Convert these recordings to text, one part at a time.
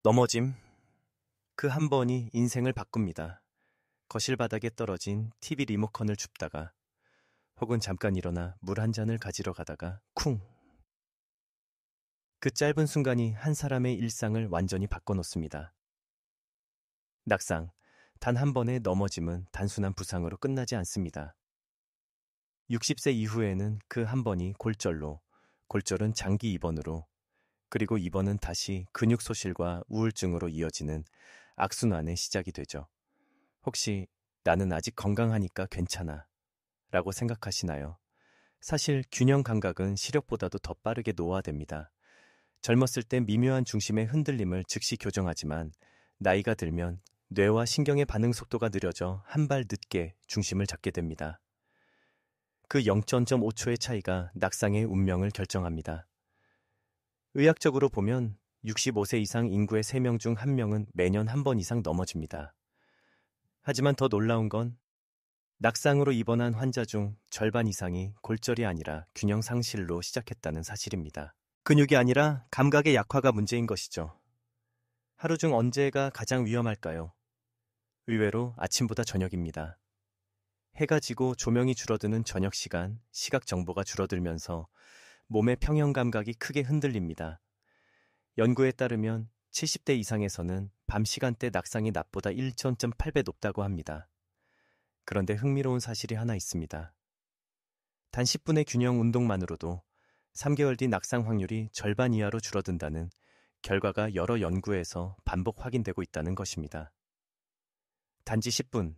넘어짐. 그 한 번이 인생을 바꿉니다. 거실 바닥에 떨어진 TV 리모컨을 줍다가, 혹은 잠깐 일어나 물 한 잔을 가지러 가다가 쿵. 그 짧은 순간이 한 사람의 일상을 완전히 바꿔놓습니다. 낙상, 단 한 번의 넘어짐은 단순한 부상으로 끝나지 않습니다. 60세 이후에는 그 한 번이 골절로, 골절은 장기 입원으로, 그리고 입원은 다시 근육 소실과 우울증으로 이어지는 악순환의 시작이 되죠. 혹시 나는 아직 건강하니까 괜찮아 라고 생각하시나요? 사실 균형 감각은 시력보다도 더 빠르게 노화됩니다. 젊었을 땐 미묘한 중심의 흔들림을 즉시 교정하지만 나이가 들면 뇌와 신경의 반응 속도가 느려져 한 발 늦게 중심을 잡게 됩니다. 그 0.5초의 차이가 낙상의 운명을 결정합니다. 의학적으로 보면 65세 이상 인구의 3명 중 1명은 매년 한 번 이상 넘어집니다. 하지만 더 놀라운 건 낙상으로 입원한 환자 중 절반 이상이 골절이 아니라 균형 상실로 시작했다는 사실입니다. 근육이 아니라 감각의 약화가 문제인 것이죠. 하루 중 언제가 가장 위험할까요? 의외로 아침보다 저녁입니다. 해가 지고 조명이 줄어드는 저녁 시간, 시각 정보가 줄어들면서 몸의 평형 감각이 크게 흔들립니다. 연구에 따르면 70대 이상에서는 밤 시간대 낙상이 낮보다 1.8배 높다고 합니다. 그런데 흥미로운 사실이 하나 있습니다. 단 10분의 균형 운동만으로도 3개월 뒤 낙상 확률이 절반 이하로 줄어든다는 결과가 여러 연구에서 반복 확인되고 있다는 것입니다. 단지 10분,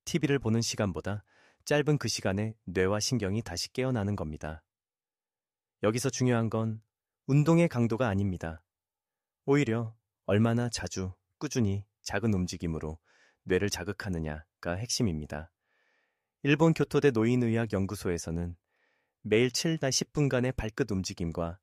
TV를 보는 시간보다 짧은 그 시간에 뇌와 신경이 다시 깨어나는 겁니다. 여기서 중요한 건 운동의 강도가 아닙니다. 오히려 얼마나 자주, 꾸준히 작은 움직임으로 뇌를 자극하느냐가 핵심입니다. 일본 교토대 노인의학 연구소에서는 매일 7-10분간의 발끝 움직임과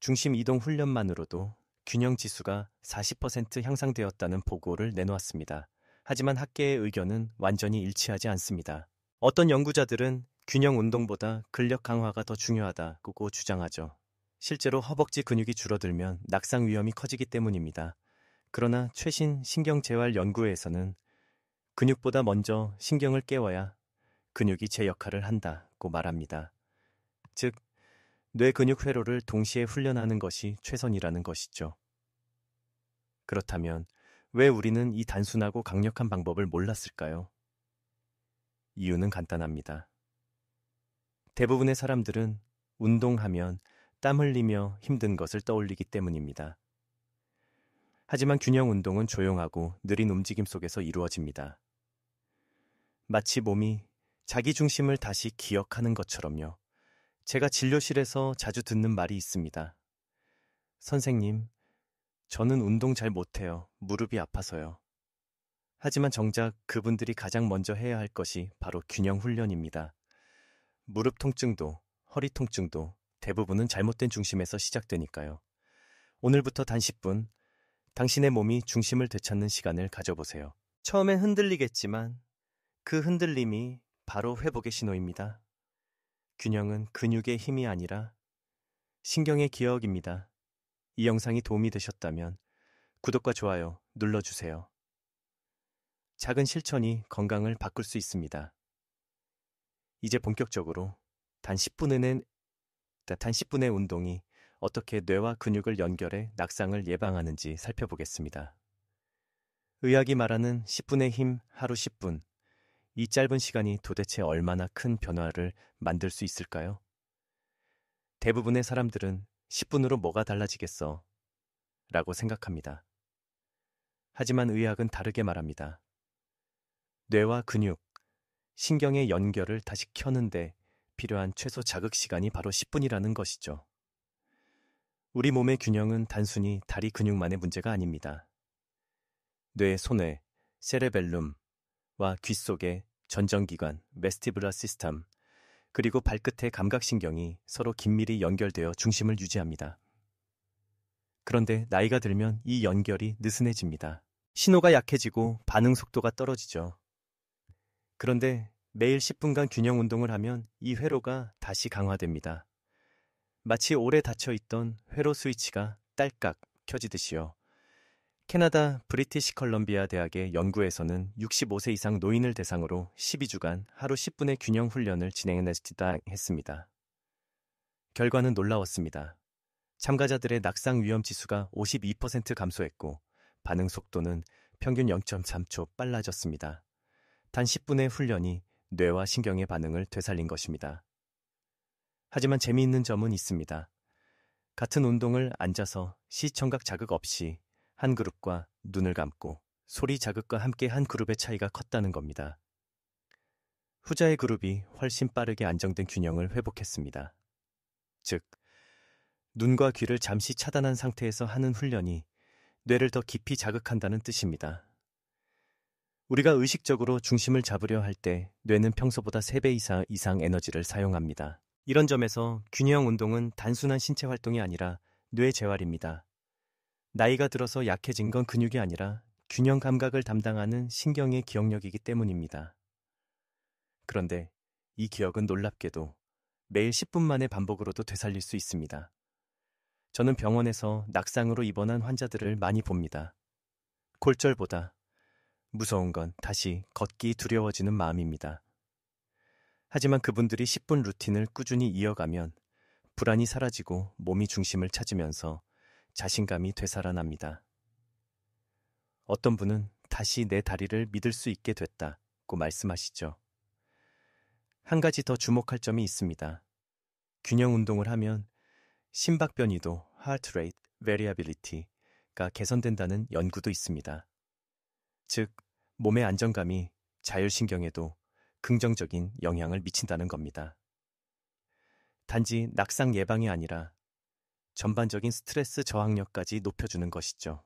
중심 이동 훈련만으로도 균형 지수가 40% 향상되었다는 보고를 내놓았습니다. 하지만 학계의 의견은 완전히 일치하지 않습니다. 어떤 연구자들은 균형 운동보다 근력 강화가 더 중요하다고 주장하죠. 실제로 허벅지 근육이 줄어들면 낙상 위험이 커지기 때문입니다. 그러나 최신 신경재활 연구에서는 근육보다 먼저 신경을 깨워야 근육이 제 역할을 한다고 말합니다. 즉, 뇌 근육 회로를 동시에 훈련하는 것이 최선이라는 것이죠. 그렇다면 왜 우리는 이 단순하고 강력한 방법을 몰랐을까요? 이유는 간단합니다. 대부분의 사람들은 운동하면 땀 흘리며 힘든 것을 떠올리기 때문입니다. 하지만 균형 운동은 조용하고 느린 움직임 속에서 이루어집니다. 마치 몸이 자기 중심을 다시 기억하는 것처럼요. 제가 진료실에서 자주 듣는 말이 있습니다. 선생님, 저는 운동 잘 못해요. 무릎이 아파서요. 하지만 정작 그분들이 가장 먼저 해야 할 것이 바로 균형 훈련입니다. 무릎 통증도, 허리 통증도 대부분은 잘못된 중심에서 시작되니까요. 오늘부터 단 10분, 당신의 몸이 중심을 되찾는 시간을 가져보세요. 처음엔 흔들리겠지만 그 흔들림이 바로 회복의 신호입니다. 균형은 근육의 힘이 아니라 신경의 기억입니다. 이 영상이 도움이 되셨다면 구독과 좋아요 눌러주세요. 작은 실천이 건강을 바꿀 수 있습니다. 이제 본격적으로 단 10분의 운동이 어떻게 뇌와 근육을 연결해 낙상을 예방하는지 살펴보겠습니다. 의학이 말하는 10분의 힘 하루 10분. 이 짧은 시간이 도대체 얼마나 큰 변화를 만들 수 있을까요? 대부분의 사람들은 10분으로 뭐가 달라지겠어? 라고 생각합니다. 하지만 의학은 다르게 말합니다. 뇌와 근육, 신경의 연결을 다시 켜는데 필요한 최소 자극 시간이 바로 10분이라는 것이죠. 우리 몸의 균형은 단순히 다리 근육만의 문제가 아닙니다. 뇌 소뇌, 세레벨룸과 귀 속의 전정기관, 베스티뷸러 시스템, 그리고 발끝의 감각신경이 서로 긴밀히 연결되어 중심을 유지합니다. 그런데 나이가 들면 이 연결이 느슨해집니다. 신호가 약해지고 반응 속도가 떨어지죠. 그런데 매일 10분간 균형 운동을 하면 이 회로가 다시 강화됩니다. 마치 오래 닫혀있던 회로 스위치가 딸깍 켜지듯이요. 캐나다 브리티시 컬럼비아 대학의 연구에서는 65세 이상 노인을 대상으로 12주간 하루 10분의 균형 훈련을 진행했다 했습니다. 결과는 놀라웠습니다. 참가자들의 낙상 위험 지수가 52% 감소했고 반응 속도는 평균 0.3초 빨라졌습니다. 단 10분의 훈련이 뇌와 신경의 반응을 되살린 것입니다. 하지만 재미있는 점은 있습니다. 같은 운동을 앉아서 시청각 자극 없이 한 그룹과 눈을 감고 소리 자극과 함께 한 그룹의 차이가 컸다는 겁니다. 후자의 그룹이 훨씬 빠르게 안정된 균형을 회복했습니다. 즉, 눈과 귀를 잠시 차단한 상태에서 하는 훈련이 뇌를 더 깊이 자극한다는 뜻입니다. 우리가 의식적으로 중심을 잡으려 할 때 뇌는 평소보다 3배 이상 에너지를 사용합니다. 이런 점에서 균형 운동은 단순한 신체 활동이 아니라 뇌 재활입니다. 나이가 들어서 약해진 건 근육이 아니라 균형 감각을 담당하는 신경의 기억력이기 때문입니다. 그런데 이 기억은 놀랍게도 매일 10분 만의 반복으로도 되살릴 수 있습니다. 저는 병원에서 낙상으로 입원한 환자들을 많이 봅니다. 골절보다 무서운 건 다시 걷기 두려워지는 마음입니다. 하지만 그분들이 10분 루틴을 꾸준히 이어가면 불안이 사라지고 몸이 중심을 찾으면서 자신감이 되살아납니다. 어떤 분은 다시 내 다리를 믿을 수 있게 됐다고 말씀하시죠. 한 가지 더 주목할 점이 있습니다. 균형 운동을 하면 심박 변이도 heart rate variability가 개선된다는 연구도 있습니다. 즉, 몸의 안정감이 자율신경에도 긍정적인 영향을 미친다는 겁니다. 단지 낙상 예방이 아니라 전반적인 스트레스 저항력까지 높여주는 것이죠.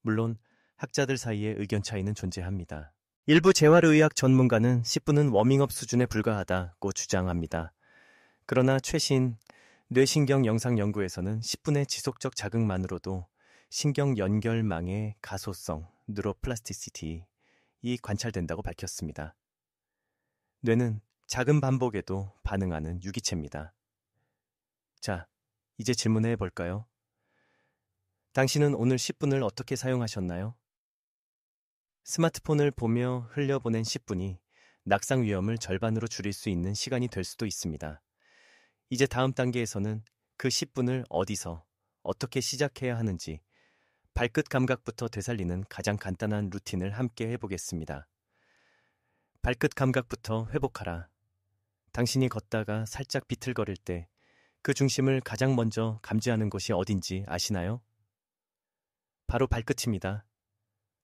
물론 학자들 사이에 의견 차이는 존재합니다. 일부 재활의학 전문가는 10분은 워밍업 수준에 불과하다고 주장합니다. 그러나 최신 뇌신경 영상 연구에서는 10분의 지속적 자극만으로도 신경 연결망의 가소성, 뉴로플라스티시티 관찰된다고 밝혔습니다. 뇌는 작은 반복에도 반응하는 유기체입니다. 자, 이제 질문해 볼까요? 당신은 오늘 10분을 어떻게 사용하셨나요? 스마트폰을 보며 흘려보낸 10분이 낙상 위험을 절반으로 줄일 수 있는 시간이 될 수도 있습니다. 이제 다음 단계에서는 그 10분을 어디서, 어떻게 시작해야 하는지 발끝 감각부터 되살리는 가장 간단한 루틴을 함께 해보겠습니다. 발끝 감각부터 회복하라. 당신이 걷다가 살짝 비틀거릴 때 그 중심을 가장 먼저 감지하는 곳이 어딘지 아시나요? 바로 발끝입니다.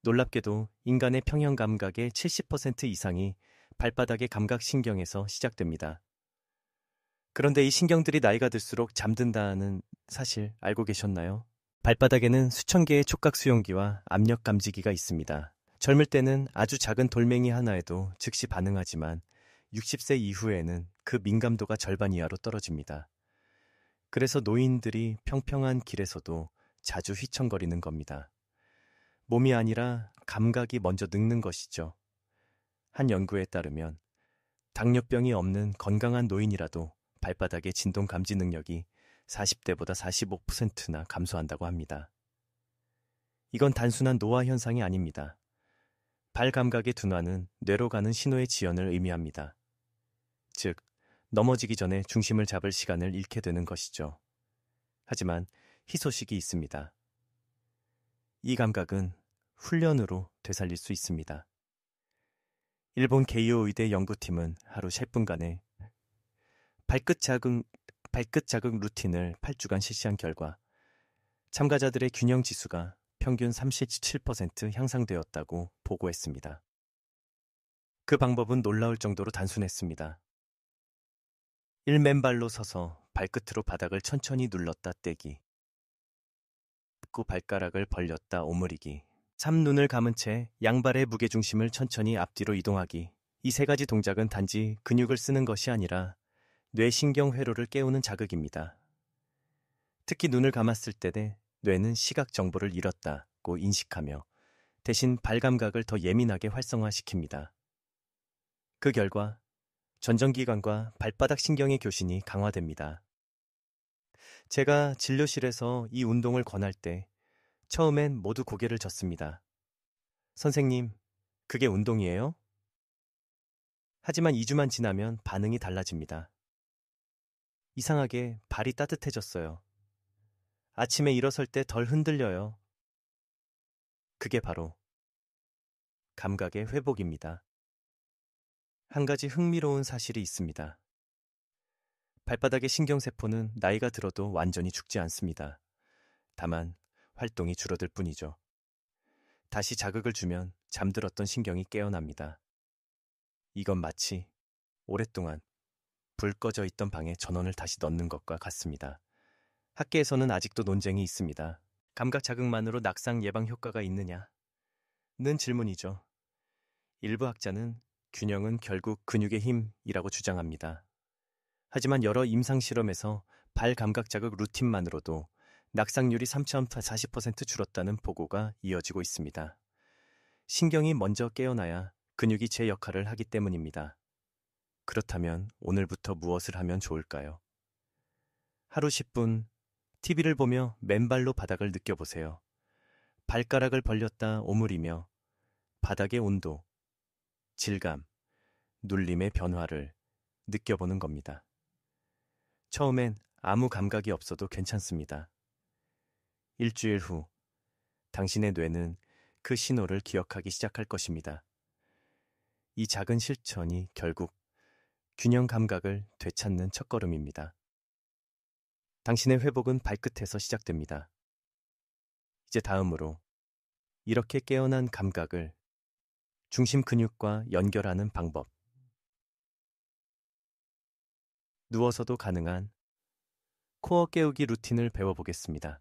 놀랍게도 인간의 평형 감각의 70% 이상이 발바닥의 감각신경에서 시작됩니다. 그런데 이 신경들이 나이가 들수록 잠든다는 사실 알고 계셨나요? 발바닥에는 수천 개의 촉각 수용기와 압력 감지기가 있습니다. 젊을 때는 아주 작은 돌멩이 하나에도 즉시 반응하지만 60세 이후에는 그 민감도가 절반 이하로 떨어집니다. 그래서 노인들이 평평한 길에서도 자주 휘청거리는 겁니다. 몸이 아니라 감각이 먼저 늙는 것이죠. 한 연구에 따르면 당뇨병이 없는 건강한 노인이라도 발바닥의 진동 감지 능력이 40대보다 45%나 감소한다고 합니다. 이건 단순한 노화 현상이 아닙니다. 발 감각의 둔화는 뇌로 가는 신호의 지연을 의미합니다. 즉, 넘어지기 전에 중심을 잡을 시간을 잃게 되는 것이죠. 하지만 희소식이 있습니다. 이 감각은 훈련으로 되살릴 수 있습니다. 일본 게이오 의대 연구팀은 하루 10분간의 발끝 자극 루틴을 8주간 실시한 결과 참가자들의 균형 지수가 평균 37% 향상되었다고 보고했습니다. 그 방법은 놀라울 정도로 단순했습니다. 일맨발로 서서 발끝으로 바닥을 천천히 눌렀다 떼기, 굽고 발가락을 벌렸다 오므리기, 참눈을 감은 채 양발의 무게중심을 천천히 앞뒤로 이동하기. 이 세 가지 동작은 단지 근육을 쓰는 것이 아니라 뇌신경 회로를 깨우는 자극입니다. 특히 눈을 감았을 때 뇌는 시각 정보를 잃었다고 인식하며 대신 발감각을 더 예민하게 활성화시킵니다. 그 결과 전정기관과 발바닥 신경의 교신이 강화됩니다. 제가 진료실에서 이 운동을 권할 때 처음엔 모두 고개를 젓습니다. 선생님, 그게 운동이에요? 하지만 2주만 지나면 반응이 달라집니다. 이상하게 발이 따뜻해졌어요. 아침에 일어설 때 덜 흔들려요. 그게 바로 감각의 회복입니다. 한 가지 흥미로운 사실이 있습니다. 발바닥의 신경세포는 나이가 들어도 완전히 죽지 않습니다. 다만 활동이 줄어들 뿐이죠. 다시 자극을 주면 잠들었던 신경이 깨어납니다. 이건 마치 오랫동안 불 꺼져 있던 방에 전원을 다시 넣는 것과 같습니다. 학계에서는 아직도 논쟁이 있습니다. 감각 자극만으로 낙상 예방 효과가 있느냐는 질문이죠. 일부 학자는 균형은 결국 근육의 힘이라고 주장합니다. 하지만 여러 임상 실험에서 발 감각 자극 루틴만으로도 낙상률이 3.40% 줄었다는 보고가 이어지고 있습니다. 신경이 먼저 깨어나야 근육이 제 역할을 하기 때문입니다. 그렇다면 오늘부터 무엇을 하면 좋을까요? 하루 10분 TV를 보며 맨발로 바닥을 느껴보세요. 발가락을 벌렸다 오므리며 바닥의 온도, 질감, 눌림의 변화를 느껴보는 겁니다. 처음엔 아무 감각이 없어도 괜찮습니다. 일주일 후 당신의 뇌는 그 신호를 기억하기 시작할 것입니다. 이 작은 실천이 결국 균형 감각을 되찾는 첫걸음입니다. 당신의 회복은 발끝에서 시작됩니다. 이제 다음으로 이렇게 깨어난 감각을 중심 근육과 연결하는 방법. 누워서도 가능한 코어 깨우기 루틴을 배워보겠습니다.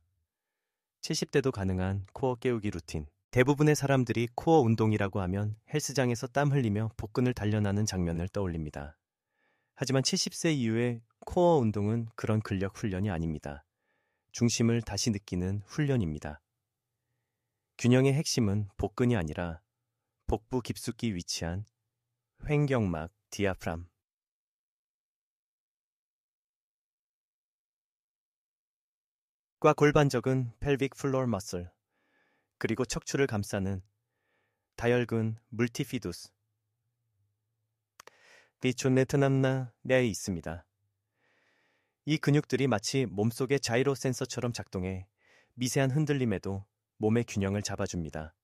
70대도 가능한 코어 깨우기 루틴. 대부분의 사람들이 코어 운동이라고 하면 헬스장에서 땀 흘리며 복근을 단련하는 장면을 떠올립니다. 하지만 70세 이후의 코어 운동은 그런 근력 훈련이 아닙니다. 중심을 다시 느끼는 훈련입니다. 균형의 핵심은 복근이 아니라 복부 깊숙이 위치한 횡격막 디아프람. 과 골반적은 pelvic floor muscle, 그리고 척추를 감싸는 다혈근 물티피두스, 비촌네트남나 내에 있습니다. 이 근육들이 마치 몸속의 자이로 센서처럼 작동해 미세한 흔들림에도 몸의 균형을 잡아줍니다.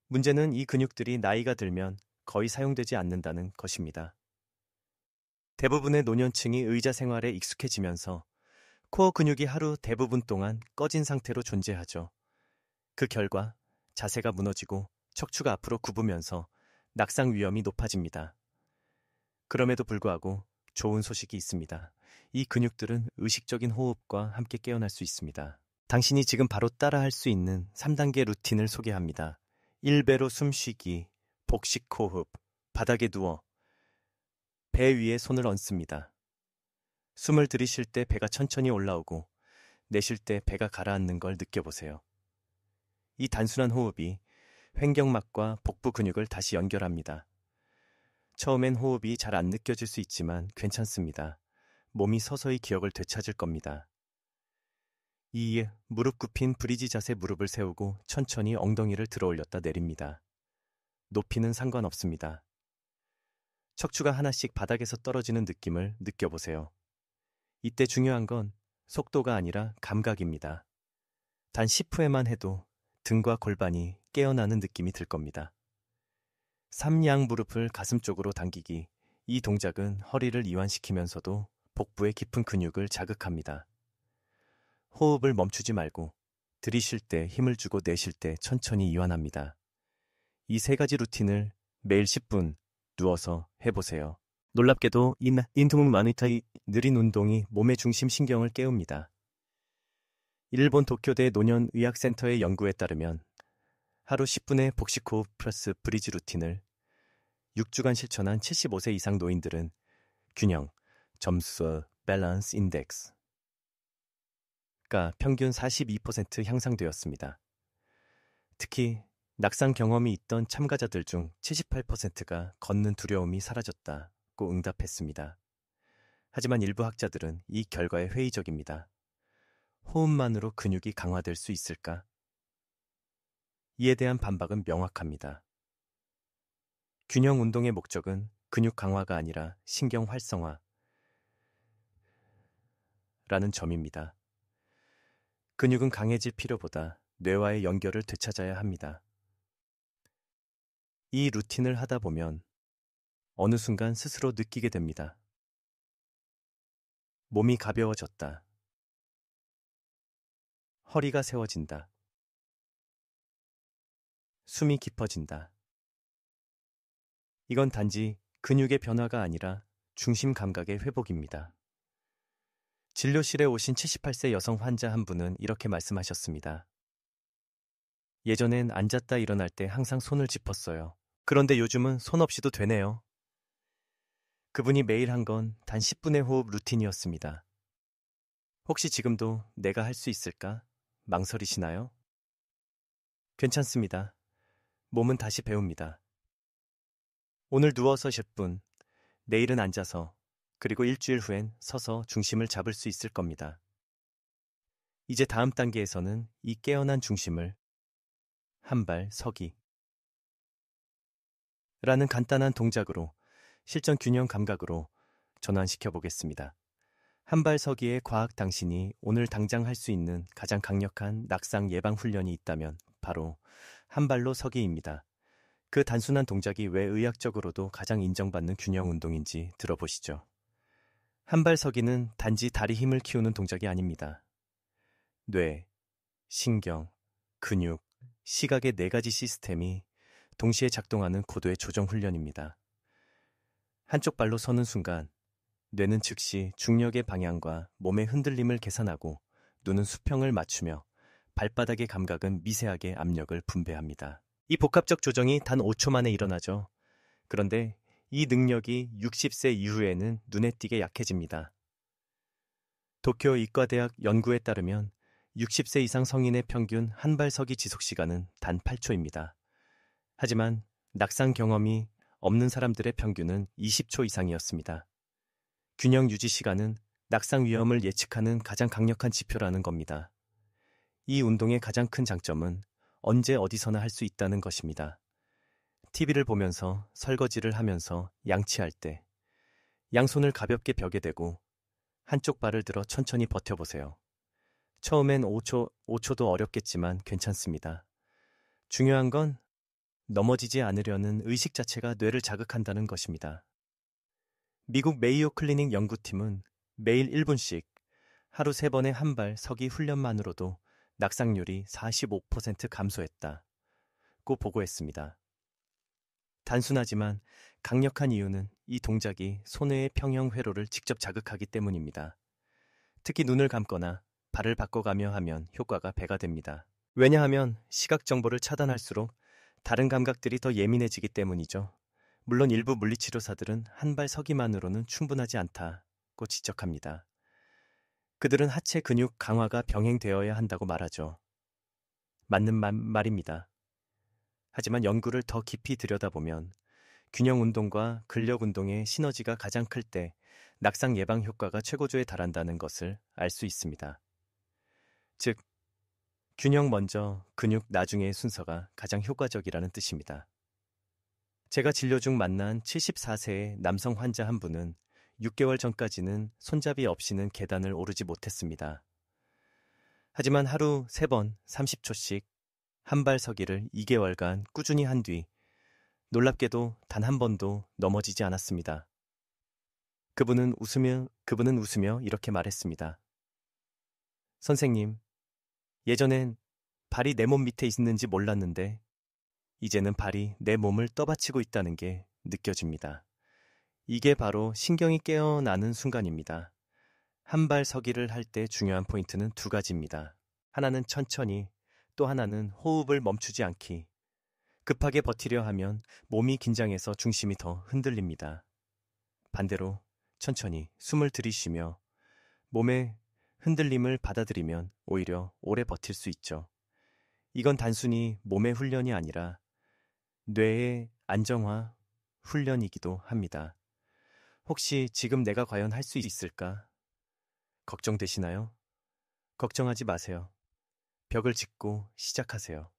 문제는 이 근육들이 나이가 들면 거의 사용되지 않는다는 것입니다. 대부분의 노년층이 의자 생활에 익숙해지면서 코어 근육이 하루 대부분 동안 꺼진 상태로 존재하죠. 그 결과 자세가 무너지고 척추가 앞으로 굽으면서 낙상 위험이 높아집니다. 그럼에도 불구하고 좋은 소식이 있습니다. 이 근육들은 의식적인 호흡과 함께 깨어날 수 있습니다. 당신이 지금 바로 따라할 수 있는 3단계 루틴을 소개합니다. 1배로 숨쉬기, 복식 호흡, 바닥에 누워 배 위에 손을 얹습니다. 숨을 들이쉴 때 배가 천천히 올라오고 내쉴 때 배가 가라앉는 걸 느껴보세요. 이 단순한 호흡이 횡격막과 복부 근육을 다시 연결합니다. 처음엔 호흡이 잘 안 느껴질 수 있지만 괜찮습니다. 몸이 서서히 기억을 되찾을 겁니다. 2. 무릎 굽힌 브리지 자세. 무릎을 세우고 천천히 엉덩이를 들어 올렸다 내립니다. 높이는 상관없습니다. 척추가 하나씩 바닥에서 떨어지는 느낌을 느껴보세요. 이때 중요한 건 속도가 아니라 감각입니다. 단 10회만 해도 등과 골반이 깨어나는 느낌이 들 겁니다. 3. 양 무릎을 가슴 쪽으로 당기기. 이 동작은 허리를 이완시키면서도 복부의 깊은 근육을 자극합니다. 호흡을 멈추지 말고 들이쉴 때 힘을 주고 내쉴 때 천천히 이완합니다. 이 세 가지 루틴을 매일 10분 누워서 해보세요. 놀랍게도 인투묵 마니타이 느린 운동이 몸의 중심 신경을 깨웁니다. 일본 도쿄대 노년의학센터의 연구에 따르면 하루 10분의 복식호흡 플러스 브리지 루틴을 6주간 실천한 75세 이상 노인들은 균형, 점수, 밸런스 인덱스가 평균 42% 향상되었습니다. 특히 낙상 경험이 있던 참가자들 중 78%가 걷는 두려움이 사라졌다고 응답했습니다. 하지만 일부 학자들은 이 결과에 회의적입니다. 호흡만으로 근육이 강화될 수 있을까? 이에 대한 반박은 명확합니다. 균형 운동의 목적은 근육 강화가 아니라 신경 활성화라는 점입니다. 근육은 강해질 필요보다 뇌와의 연결을 되찾아야 합니다. 이 루틴을 하다 보면 어느 순간 스스로 느끼게 됩니다. 몸이 가벼워졌다. 허리가 세워진다. 숨이 깊어진다. 이건 단지 근육의 변화가 아니라 중심 감각의 회복입니다. 진료실에 오신 78세 여성 환자 한 분은 이렇게 말씀하셨습니다. 예전엔 앉았다 일어날 때 항상 손을 짚었어요. 그런데 요즘은 손 없이도 되네요. 그분이 매일 한 건 단 10분의 호흡 루틴이었습니다. 혹시 지금도 내가 할 수 있을까? 망설이시나요? 괜찮습니다. 몸은 다시 배웁니다. 오늘 누워서 10분, 내일은 앉아서, 그리고 일주일 후엔 서서 중심을 잡을 수 있을 겁니다. 이제 다음 단계에서는 이 깨어난 중심을 한 발 서기 라는 간단한 동작으로 실전 균형 감각으로 전환시켜 보겠습니다. 한 발 서기의 과학 당신이 오늘 당장 할 수 있는 가장 강력한 낙상 예방 훈련이 있다면 바로 한 발로 서기입니다. 그 단순한 동작이 왜 의학적으로도 가장 인정받는 균형 운동인지 들어보시죠. 한 발 서기는 단지 다리 힘을 키우는 동작이 아닙니다. 뇌, 신경, 근육, 시각의 4가지 시스템이 동시에 작동하는 고도의 조정 훈련입니다. 한쪽 발로 서는 순간 뇌는 즉시 중력의 방향과 몸의 흔들림을 계산하고 눈은 수평을 맞추며 발바닥의 감각은 미세하게 압력을 분배합니다. 이 복합적 조정이 단 5초 만에 일어나죠. 그런데 이 능력이 60세 이후에는 눈에 띄게 약해집니다. 도쿄 의과대학 연구에 따르면 60세 이상 성인의 평균 한 발 서기 지속 시간은 단 8초입니다. 하지만 낙상 경험이 없는 사람들의 평균은 20초 이상이었습니다. 균형 유지 시간은 낙상 위험을 예측하는 가장 강력한 지표라는 겁니다. 이 운동의 가장 큰 장점은 언제 어디서나 할 수 있다는 것입니다. TV를 보면서 설거지를 하면서 양치할 때 양손을 가볍게 벽에 대고 한쪽 발을 들어 천천히 버텨보세요. 처음엔 5초도 어렵겠지만 괜찮습니다. 중요한 건 넘어지지 않으려는 의식 자체가 뇌를 자극한다는 것입니다. 미국 메이오 클리닉 연구팀은 매일 1분씩 하루 3번의 한 발 서기 훈련만으로도 낙상률이 45% 감소했다고 보고했습니다. 단순하지만 강력한 이유는 이 동작이 손의 평형 회로를 직접 자극하기 때문입니다. 특히 눈을 감거나 발을 바꿔가며 하면 효과가 배가 됩니다. 왜냐하면 시각 정보를 차단할수록 다른 감각들이 더 예민해지기 때문이죠. 물론 일부 물리치료사들은 한 발 서기만으로는 충분하지 않다고 지적합니다. 그들은 하체 근육 강화가 병행되어야 한다고 말하죠. 맞는 말입니다. 하지만 연구를 더 깊이 들여다보면 균형 운동과 근력 운동의 시너지가 가장 클 때 낙상 예방 효과가 최고조에 달한다는 것을 알 수 있습니다. 즉, 균형 먼저, 근육 나중의 순서가 가장 효과적이라는 뜻입니다. 제가 진료 중 만난 74세의 남성 환자 한 분은 6개월 전까지는 손잡이 없이는 계단을 오르지 못했습니다. 하지만 하루 3번 30초씩 한 발 서기를 2개월간 꾸준히 한 뒤 놀랍게도 단 한 번도 넘어지지 않았습니다. 그분은 웃으며 이렇게 말했습니다. 선생님, 예전엔 발이 내 몸 밑에 있는지 몰랐는데 이제는 발이 내 몸을 떠받치고 있다는 게 느껴집니다. 이게 바로 신경이 깨어나는 순간입니다. 한 발 서기를 할 때 중요한 포인트는 2가지입니다. 하나는 천천히, 또 하나는 호흡을 멈추지 않기. 급하게 버티려 하면 몸이 긴장해서 중심이 더 흔들립니다. 반대로 천천히 숨을 들이쉬며 몸의 흔들림을 받아들이면 오히려 오래 버틸 수 있죠. 이건 단순히 몸의 훈련이 아니라 뇌의 안정화 훈련이기도 합니다. 혹시 지금 내가 과연 할 수 있을까? 걱정되시나요? 걱정하지 마세요. 벽을 짚고 시작하세요.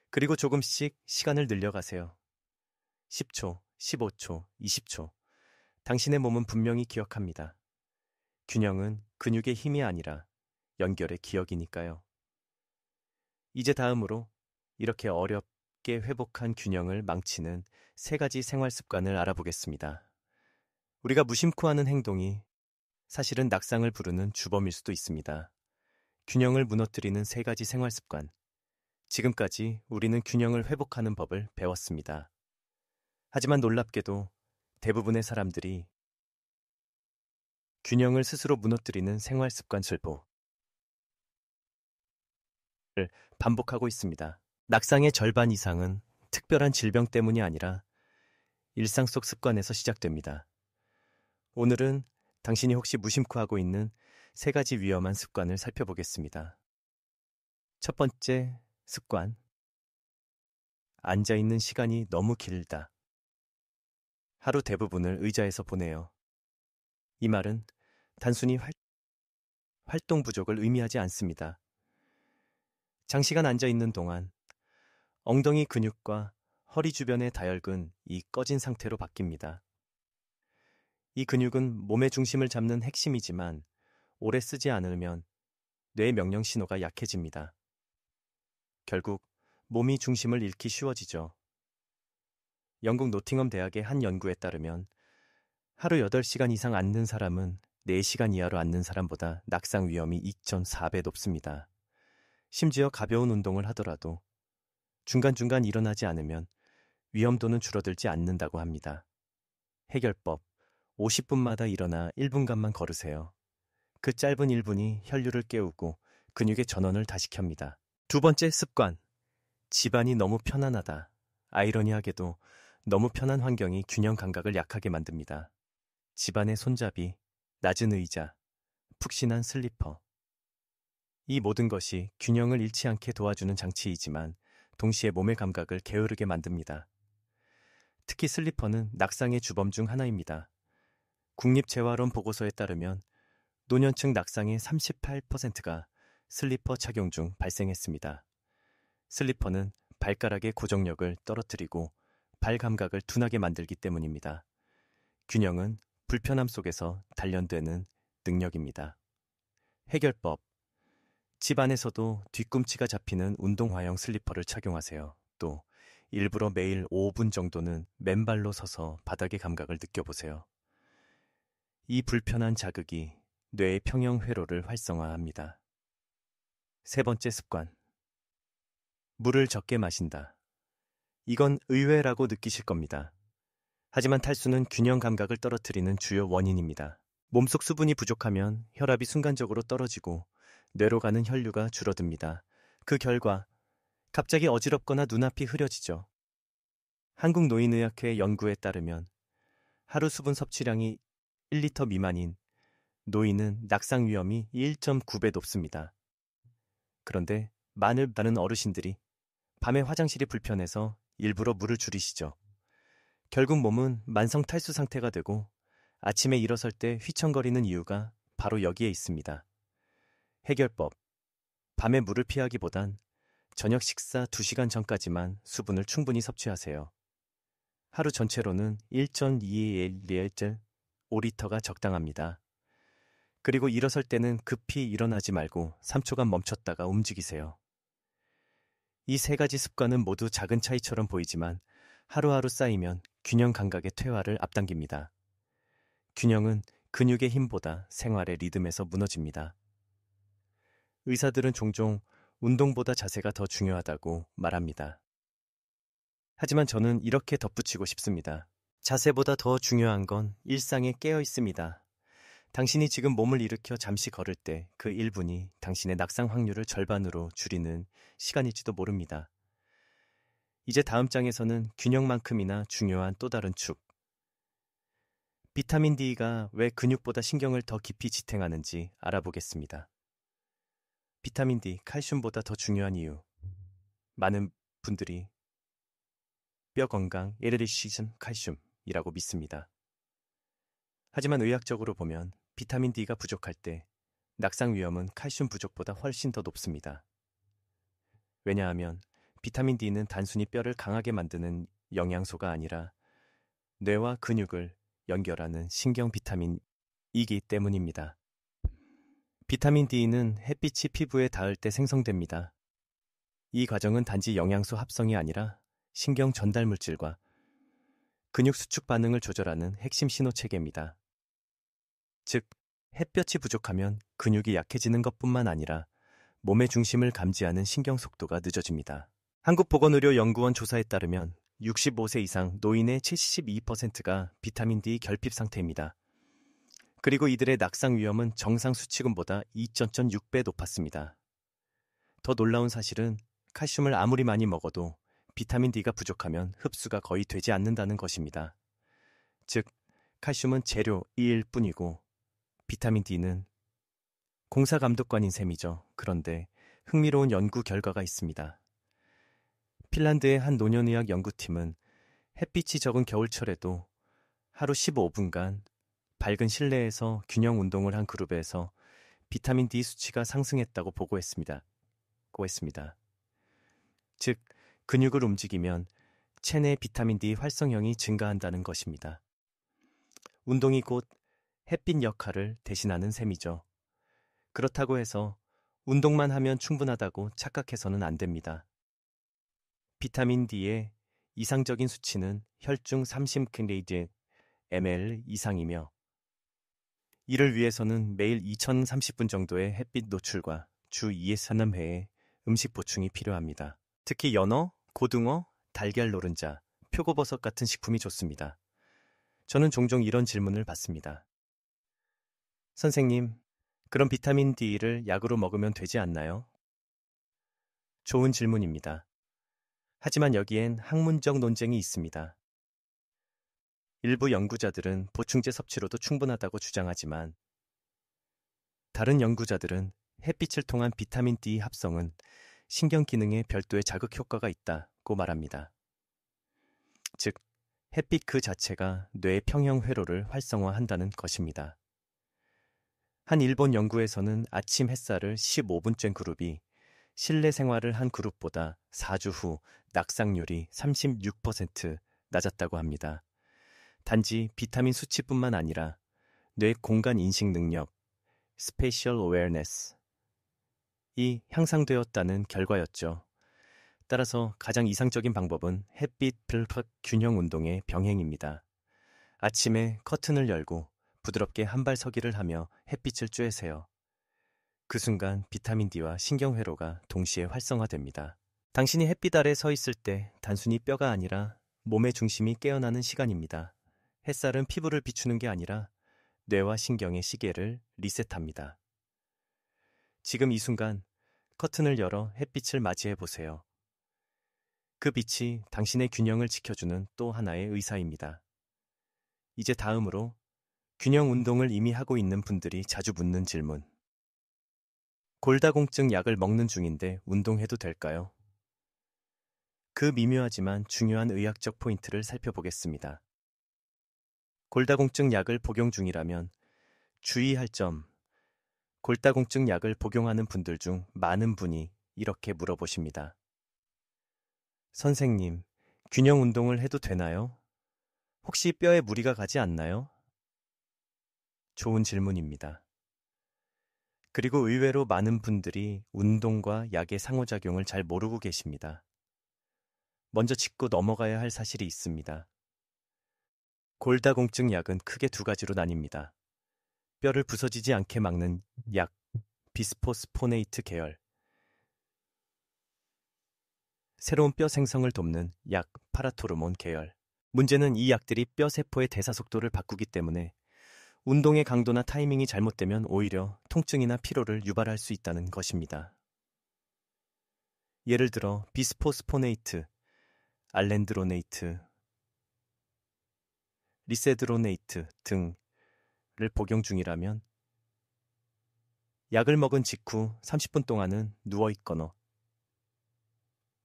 그리고 조금씩 시간을 늘려가세요. 10초, 15초, 20초. 당신의 몸은 분명히 기억합니다. 균형은 근육의 힘이 아니라 연결의 기억이니까요. 이제 다음으로 이렇게 어렵게 회복한 균형을 망치는 3가지 생활 습관을 알아보겠습니다. 우리가 무심코 하는 행동이 사실은 낙상을 부르는 주범일 수도 있습니다. 균형을 무너뜨리는 3가지 생활 습관. 지금까지 우리는 균형을 회복하는 법을 배웠습니다. 하지만 놀랍게도 대부분의 사람들이 균형을 스스로 무너뜨리는 생활 습관 절보를 반복하고 있습니다. 낙상의 절반 이상은 특별한 질병 때문이 아니라 일상 속 습관에서 시작됩니다. 오늘은 당신이 혹시 무심코 하고 있는 3가지 위험한 습관을 살펴보겠습니다. 첫 번째 습관. 앉아있는 시간이 너무 길다. 하루 대부분을 의자에서 보내요. 이 말은 단순히 활동 부족을 의미하지 않습니다. 장시간 앉아있는 동안 엉덩이 근육과 허리 주변의 다혈근이 꺼진 상태로 바뀝니다. 이 근육은 몸의 중심을 잡는 핵심이지만 오래 쓰지 않으면 뇌의 명령 신호가 약해집니다. 결국 몸이 중심을 잃기 쉬워지죠. 영국 노팅엄 대학의 한 연구에 따르면 하루 8시간 이상 앉는 사람은 4시간 이하로 앉는 사람보다 낙상 위험이 2.4배 높습니다. 심지어 가벼운 운동을 하더라도 중간중간 일어나지 않으면 위험도는 줄어들지 않는다고 합니다. 해결법. 50분마다 일어나 1분간만 걸으세요. 그 짧은 1분이 혈류를 깨우고 근육의 전원을 다시 켭니다. 두 번째 습관. 집안이 너무 편안하다. 아이러니하게도 너무 편한 환경이 균형 감각을 약하게 만듭니다. 집안의 손잡이, 낮은 의자, 푹신한 슬리퍼. 이 모든 것이 균형을 잃지 않게 도와주는 장치이지만 동시에 몸의 감각을 게으르게 만듭니다. 특히 슬리퍼는 낙상의 주범 중 하나입니다. 국립재활원 보고서에 따르면 노년층 낙상의 38%가 슬리퍼 착용 중 발생했습니다. 슬리퍼는 발가락의 고정력을 떨어뜨리고 발 감각을 둔하게 만들기 때문입니다. 균형은 불편함 속에서 단련되는 능력입니다. 해결법. 집 안에서도 뒤꿈치가 잡히는 운동화용 슬리퍼를 착용하세요. 또 일부러 매일 5분 정도는 맨발로 서서 바닥의 감각을 느껴보세요. 이 불편한 자극이 뇌의 평형 회로를 활성화합니다. 세 번째 습관. 물을 적게 마신다. 이건 의외라고 느끼실 겁니다. 하지만 탈수는 균형 감각을 떨어뜨리는 주요 원인입니다. 몸속 수분이 부족하면 혈압이 순간적으로 떨어지고 뇌로 가는 혈류가 줄어듭니다. 그 결과 갑자기 어지럽거나 눈앞이 흐려지죠. 한국노인의학회 연구에 따르면 하루 수분 섭취량이 1리터 미만인 노인은 낙상 위험이 1.9배 높습니다. 그런데 많은 어르신들이 밤에 화장실이 불편해서 일부러 물을 줄이시죠. 결국 몸은 만성 탈수 상태가 되고 아침에 일어설 때 휘청거리는 이유가 바로 여기에 있습니다. 해결법. 밤에 물을 피하기보단 저녁 식사 2시간 전까지만 수분을 충분히 섭취하세요. 하루 전체로는 1.2ml 5리터가 적당합니다. 그리고 일어설 때는 급히 일어나지 말고 3초간 멈췄다가 움직이세요. 이 3가지 습관은 모두 작은 차이처럼 보이지만 하루하루 쌓이면 균형 감각의 퇴화를 앞당깁니다. 균형은 근육의 힘보다 생활의 리듬에서 무너집니다. 의사들은 종종 운동보다 자세가 더 중요하다고 말합니다. 하지만 저는 이렇게 덧붙이고 싶습니다. 자세보다 더 중요한 건 일상에 깨어 있습니다. 당신이 지금 몸을 일으켜 잠시 걸을 때 그 1분이 당신의 낙상 확률을 절반으로 줄이는 시간일지도 모릅니다. 이제 다음 장에서는 균형만큼이나 중요한 또 다른 축. 비타민 D가 왜 근육보다 신경을 더 깊이 지탱하는지 알아보겠습니다. 비타민 D, 칼슘보다 더 중요한 이유. 많은 분들이 뼈 건강, 에르리시즘 칼슘이라고 믿습니다. 하지만 의학적으로 보면 비타민 D가 부족할 때 낙상 위험은 칼슘 부족보다 훨씬 더 높습니다. 왜냐하면 비타민 D는 단순히 뼈를 강하게 만드는 영양소가 아니라 뇌와 근육을 연결하는 신경 비타민이기 때문입니다. 비타민 D는 햇빛이 피부에 닿을 때 생성됩니다. 이 과정은 단지 영양소 합성이 아니라 신경 전달 물질과 근육 수축 반응을 조절하는 핵심 신호 체계입니다. 즉, 햇볕이 부족하면 근육이 약해지는 것뿐만 아니라 몸의 중심을 감지하는 신경 속도가 늦어집니다. 한국보건의료연구원 조사에 따르면 65세 이상 노인의 72%가 비타민 D 결핍 상태입니다. 그리고 이들의 낙상 위험은 정상 수치금보다 2.6배 높았습니다. 더 놀라운 사실은 칼슘을 아무리 많이 먹어도 비타민 D가 부족하면 흡수가 거의 되지 않는다는 것입니다. 즉, 칼슘은 재료일 뿐이고 비타민 D는 공사감독관인 셈이죠. 그런데 흥미로운 연구 결과가 있습니다. 핀란드의 한 노년의학 연구팀은 햇빛이 적은 겨울철에도 하루 15분간 밝은 실내에서 균형 운동을 한 그룹에서 비타민 D 수치가 상승했다고 보고했습니다. 즉, 근육을 움직이면 체내 비타민 D 활성형이 증가한다는 것입니다. 운동이 곧 햇빛 역할을 대신하는 셈이죠. 그렇다고 해서 운동만 하면 충분하다고 착각해서는 안 됩니다. 비타민 D의 이상적인 수치는 혈중 30mg/ml 이상이며 이를 위해서는 매일 2030분 정도의 햇빛 노출과 주 2에서 3회의 음식 보충이 필요합니다. 특히 연어, 고등어, 달걀 노른자, 표고버섯 같은 식품이 좋습니다. 저는 종종 이런 질문을 받습니다. 선생님, 그럼 비타민 D를 약으로 먹으면 되지 않나요? 좋은 질문입니다. 하지만 여기엔 학문적 논쟁이 있습니다. 일부 연구자들은 보충제 섭취로도 충분하다고 주장하지만 다른 연구자들은 햇빛을 통한 비타민 D 합성은 신경 기능에 별도의 자극 효과가 있다고 말합니다. 즉, 햇빛 그 자체가 뇌의 평형 회로를 활성화한다는 것입니다. 한 일본 연구에서는 아침 햇살을 15분 쬐 그룹이 실내 생활을 한 그룹보다 4주 후 낙상률이 36% 낮았다고 합니다. 단지 비타민 수치뿐만 아니라 뇌 공간 인식 능력, Spatial Awareness 이 향상되었다는 결과였죠. 따라서 가장 이상적인 방법은 햇빛 불팍 균형 운동의 병행입니다. 아침에 커튼을 열고 부드럽게 한발 서기를 하며 햇빛을 쬐세요. 그 순간 비타민 D와 신경회로가 동시에 활성화됩니다. 당신이 햇빛 아래 서 있을 때 단순히 뼈가 아니라 몸의 중심이 깨어나는 시간입니다. 햇살은 피부를 비추는 게 아니라 뇌와 신경의 시계를 리셋합니다. 지금 이 순간 커튼을 열어 햇빛을 맞이해 보세요. 그 빛이 당신의 균형을 지켜주는 또 하나의 의사입니다. 이제 다음으로 균형 운동을 이미 하고 있는 분들이 자주 묻는 질문. 골다공증 약을 먹는 중인데 운동해도 될까요? 그 미묘하지만 중요한 의학적 포인트를 살펴보겠습니다. 골다공증 약을 복용 중이라면 주의할 점. 골다공증 약을 복용하는 분들 중 많은 분이 이렇게 물어보십니다. 선생님, 균형 운동을 해도 되나요? 혹시 뼈에 무리가 가지 않나요? 좋은 질문입니다. 그리고 의외로 많은 분들이 운동과 약의 상호작용을 잘 모르고 계십니다. 먼저 짚고 넘어가야 할 사실이 있습니다. 골다공증 약은 크게 두 가지로 나뉩니다. 뼈를 부서지지 않게 막는 약, 비스포스포네이트 계열. 새로운 뼈 생성을 돕는 약, 파라토르몬 계열. 문제는 이 약들이 뼈 세포의 대사 속도를 바꾸기 때문에 운동의 강도나 타이밍이 잘못되면 오히려 통증이나 피로를 유발할 수 있다는 것입니다. 예를 들어 비스포스포네이트, 알렌드로네이트, 리세드로네이트 등을 복용 중이라면 약을 먹은 직후 30분 동안은 누워있거나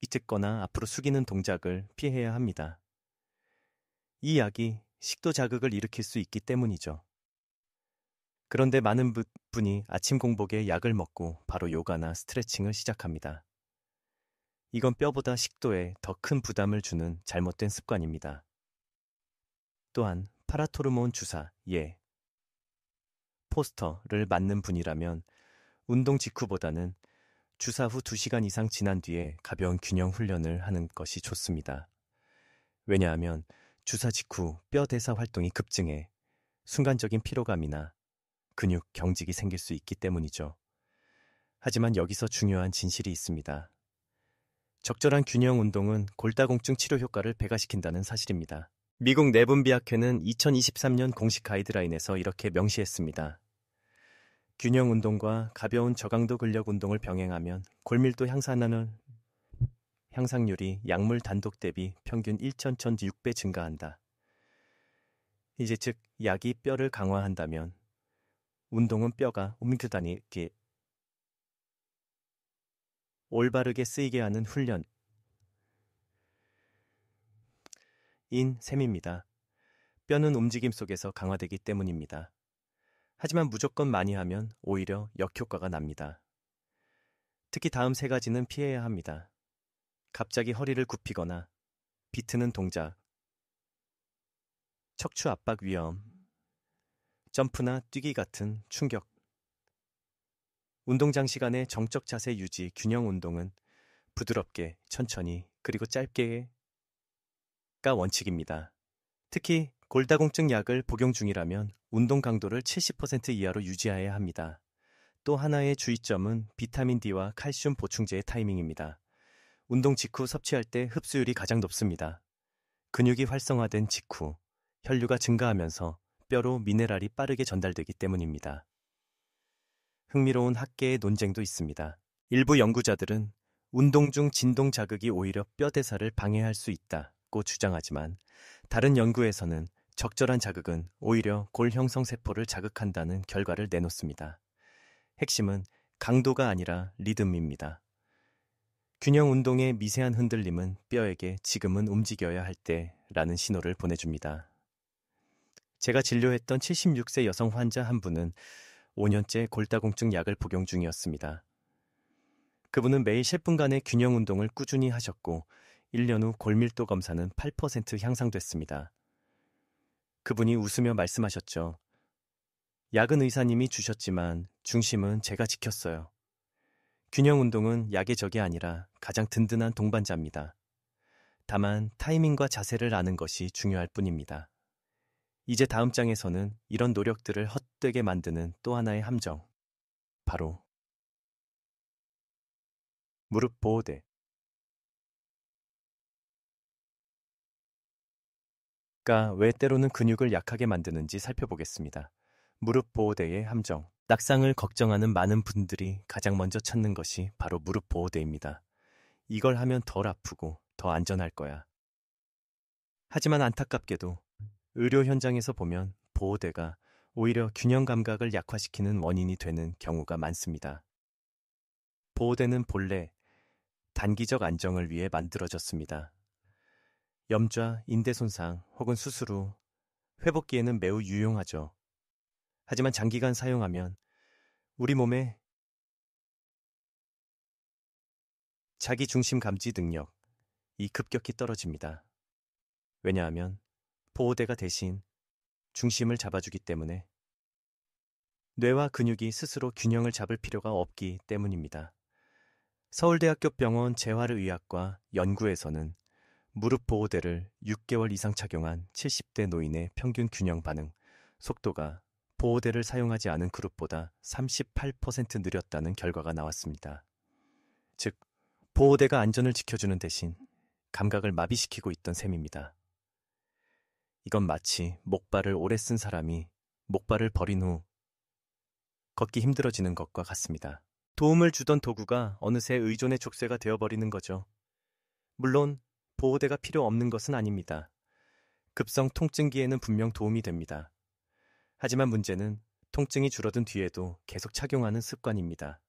있거나 앞으로 숙이는 동작을 피해야 합니다. 이 약이 식도 자극을 일으킬 수 있기 때문이죠. 그런데 많은 분이 아침 공복에 약을 먹고 바로 요가나 스트레칭을 시작합니다. 이건 뼈보다 식도에 더 큰 부담을 주는 잘못된 습관입니다. 또한 파라토르몬 주사, 포스터를 맞는 분이라면 운동 직후보다는 주사 후 2시간 이상 지난 뒤에 가벼운 균형 훈련을 하는 것이 좋습니다. 왜냐하면 주사 직후 뼈 대사 활동이 급증해 순간적인 피로감이나 근육 경직이 생길 수 있기 때문이죠. 하지만 여기서 중요한 진실이 있습니다. 적절한 균형 운동은 골다공증 치료 효과를 배가시킨다는 사실입니다. 미국 내분비학회는 2023년 공식 가이드라인에서 이렇게 명시했습니다. 균형 운동과 가벼운 저강도 근력 운동을 병행하면 골밀도 향상률이 약물 단독 대비 평균 1,106배 증가한다. 이제 즉 약이 뼈를 강화한다면 운동은 뼈가 올바르게 쓰이게 하는 훈련인 셈입니다. 뼈는 움직임 속에서 강화되기 때문입니다. 하지만 무조건 많이 하면 오히려 역효과가 납니다. 특히 다음 3가지는 피해야 합니다. 갑자기 허리를 굽히거나 비트는 동작, 척추 압박 위험, 점프나 뛰기 같은 충격. 운동 장시간의 정적 자세 유지, 균형 운동은 부드럽게, 천천히, 그리고 짧게가 원칙입니다. 특히 골다공증 약을 복용 중이라면 운동 강도를 70% 이하로 유지해야 합니다. 또 하나의 주의점은 비타민 D와 칼슘 보충제의 타이밍입니다. 운동 직후 섭취할 때 흡수율이 가장 높습니다. 근육이 활성화된 직후 혈류가 증가하면서 뼈로 미네랄이 빠르게 전달되기 때문입니다. 흥미로운 학계의 논쟁도 있습니다. 일부 연구자들은 운동 중 진동 자극이 오히려 뼈 대사를 방해할 수 있다고 주장하지만 다른 연구에서는 적절한 자극은 오히려 골 형성 세포를 자극한다는 결과를 내놓습니다. 핵심은 강도가 아니라 리듬입니다. 균형 운동의 미세한 흔들림은 뼈에게 지금은 움직여야 할 때라는 신호를 보내줍니다. 제가 진료했던 76세 여성 환자 한 분은 5년째 골다공증 약을 복용 중이었습니다. 그분은 매일 10분간의 균형 운동을 꾸준히 하셨고 1년 후 골밀도 검사는 8% 향상됐습니다. 그분이 웃으며 말씀하셨죠. 약은 의사님이 주셨지만 중심은 제가 지켰어요. 균형 운동은 약의 적이 아니라 가장 든든한 동반자입니다. 다만 타이밍과 자세를 아는 것이 중요할 뿐입니다. 이제 다음 장에서는 이런 노력들을 헛되게 만드는 또 하나의 함정, 바로 무릎 보호대. 가 왜 때로는 근육을 약하게 만드는지 살펴보겠습니다. 무릎 보호대의 함정. 낙상을 걱정하는 많은 분들이 가장 먼저 찾는 것이 바로 무릎 보호대입니다. 이걸 하면 덜 아프고 더 안전할 거야. 하지만 안타깝게도 의료 현장에서 보면 보호대가 오히려 균형 감각을 약화시키는 원인이 되는 경우가 많습니다. 보호대는 본래 단기적 안정을 위해 만들어졌습니다. 염좌, 인대 손상 혹은 수술 후 회복기에는 매우 유용하죠. 하지만 장기간 사용하면 우리 몸의 자기 중심 감지 능력이 급격히 떨어집니다. 왜냐하면 보호대가 대신 중심을 잡아주기 때문에 뇌와 근육이 스스로 균형을 잡을 필요가 없기 때문입니다. 서울대학교 병원 재활의학과 연구에서는 무릎 보호대를 6개월 이상 착용한 70대 노인의 평균 균형 반응 속도가 보호대를 사용하지 않은 그룹보다 38% 느렸다는 결과가 나왔습니다. 즉, 보호대가 안전을 지켜주는 대신 감각을 마비시키고 있던 셈입니다. 이건 마치 목발을 오래 쓴 사람이 목발을 버린 후 걷기 힘들어지는 것과 같습니다. 도움을 주던 도구가 어느새 의존의 족쇄가 되어버리는 거죠. 물론 보호대가 필요 없는 것은 아닙니다. 급성 통증기에는 분명 도움이 됩니다. 하지만 문제는 통증이 줄어든 뒤에도 계속 착용하는 습관입니다.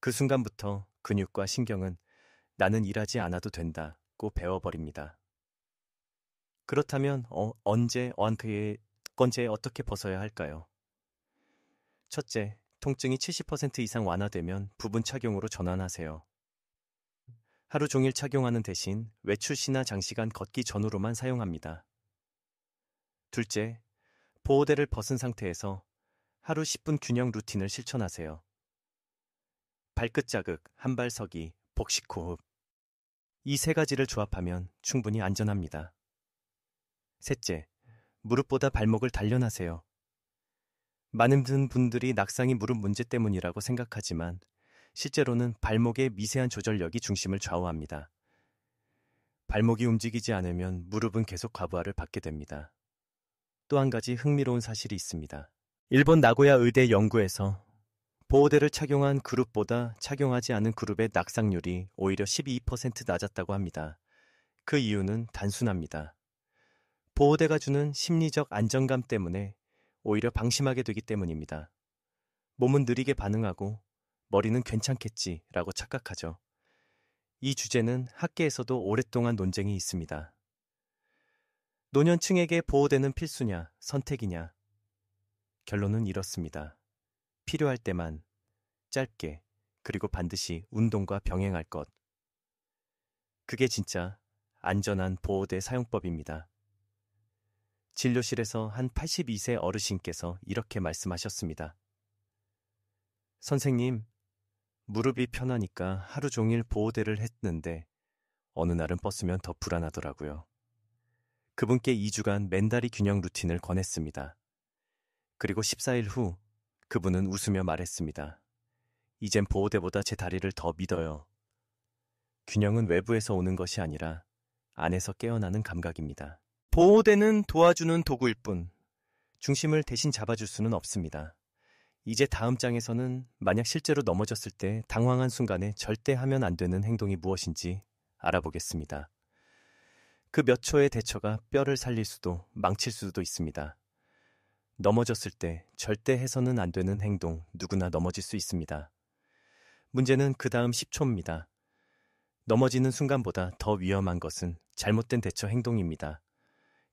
그 순간부터 근육과 신경은 나는 일하지 않아도 된다고 배워버립니다. 그렇다면 언제 어떻게 벗어야 할까요? 첫째, 통증이 70% 이상 완화되면 부분 착용으로 전환하세요. 하루 종일 착용하는 대신 외출 시나 장시간 걷기 전후로만 사용합니다. 둘째, 보호대를 벗은 상태에서 하루 10분 균형 루틴을 실천하세요. 발끝 자극, 한발 서기, 복식 호흡. 이 세 가지를 조합하면 충분히 안전합니다. 셋째, 무릎보다 발목을 단련하세요. 많은 분들이 낙상이 무릎 문제 때문이라고 생각하지만 실제로는 발목의 미세한 조절력이 중심을 좌우합니다. 발목이 움직이지 않으면 무릎은 계속 과부하를 받게 됩니다. 또 한 가지 흥미로운 사실이 있습니다. 일본 나고야 의대 연구에서 보호대를 착용한 그룹보다 착용하지 않은 그룹의 낙상률이 오히려 12% 낮았다고 합니다. 그 이유는 단순합니다. 보호대가 주는 심리적 안정감 때문에 오히려 방심하게 되기 때문입니다. 몸은 느리게 반응하고 머리는 괜찮겠지라고 착각하죠. 이 주제는 학계에서도 오랫동안 논쟁이 있습니다. 노년층에게 보호대는 필수냐, 선택이냐? 결론은 이렇습니다. 필요할 때만, 짧게, 그리고 반드시 운동과 병행할 것. 그게 진짜 안전한 보호대 사용법입니다. 진료실에서 한 82세 어르신께서 이렇게 말씀하셨습니다. 선생님, 무릎이 편하니까 하루 종일 보호대를 했는데 어느 날은 뻗으면 더 불안하더라고요. 그분께 2주간 맨다리 균형 루틴을 권했습니다. 그리고 14일 후 그분은 웃으며 말했습니다. 이젠 보호대보다 제 다리를 더 믿어요. 균형은 외부에서 오는 것이 아니라 안에서 깨어나는 감각입니다. 보호대는 도와주는 도구일 뿐 중심을 대신 잡아줄 수는 없습니다. 이제 다음 장에서는 만약 실제로 넘어졌을 때 당황한 순간에 절대 하면 안 되는 행동이 무엇인지 알아보겠습니다. 그 몇 초의 대처가 뼈를 살릴 수도 망칠 수도 있습니다. 넘어졌을 때 절대 해서는 안 되는 행동, 누구나 넘어질 수 있습니다. 문제는 그 다음 10초입니다. 넘어지는 순간보다 더 위험한 것은 잘못된 대처 행동입니다.